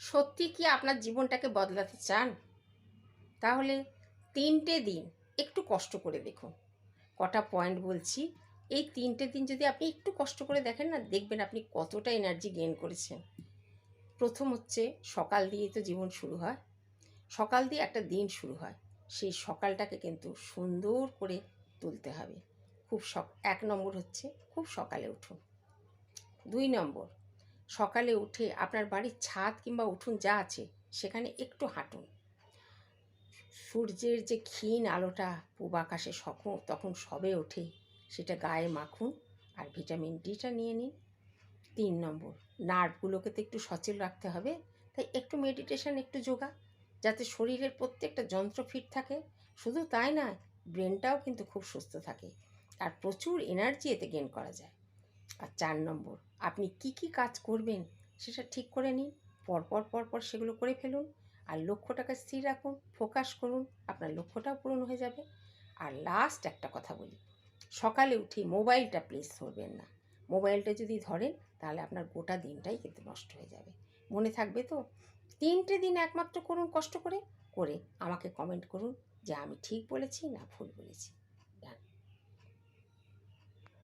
সত্যি কি আপনার জীবনটাকে বদলাতে চান? তাহলে ৩টে দিন একটু কষ্ট করে দেখুন। কটা পয়েন্ট বলছি, এই ৩টে দিন যদি আপনি একটু কষ্ট করে দেখেন না, দেখবেন আপনি কতটা এনার্জি গেইন করেছেন। প্রথম হচ্ছে, সকাল দিয়েই তো জীবন শুরু হয়। সকাল দিয়ে একটা দিন শুরু হয়। সেই সকালটাকে কিন্তু সুন্দর করে তুলতে হবে। ১ নম্বর হচ্ছে, খুব সকালে উঠুন। ২ নম্বর, সকালে উঠে আপনার বাড়ির ছাদ কিংবা উঠোন যা আছে সেখানে একটু হাঁটুন। সূর্যের যে ক্ষীণ আলোটা পূব আকাশে তখন সবে ওঠে, সেটা গায়ে মাখুন আর ভিটামিন ডিটা নিয়ে নিন। ৩ নম্বর, নার্ভগুলোকে তো একটু সচল রাখতে হবে, তাই একটু মেডিটেশন, একটু যোগা, যাতে শরীরের প্রত্যেকটা যন্ত্র ফিট থাকে। শুধু তাই নয়, ব্রেনটাও কিন্তু খুব সুস্থ থাকে আর প্রচুর এনার্জি এতে গেইন করা যায়। আর ৪ নম্বর, আপনি কি কি কাজ করবেন সেটা ঠিক করে নিন। পরপর সেগুলো করে ফেলুন আর লক্ষ্যটাকে স্থির রাখুন, ফোকাস করুন, আপনার লক্ষ্যটাও পূরণ হয়ে যাবে। আর লাস্ট একটা কথা বলি, সকালে উঠে মোবাইলটা প্লিজ ধরবেন না। মোবাইলটা যদি ধরেন তাহলে আপনার গোটা দিনটাই কিন্তু নষ্ট হয়ে যাবে। মনে থাকবে তো? ৩টে দিন একমাত্র করুন কষ্ট করে, আমাকে কমেন্ট করুন যে আমি ঠিক বলেছি না ভুল বলেছি।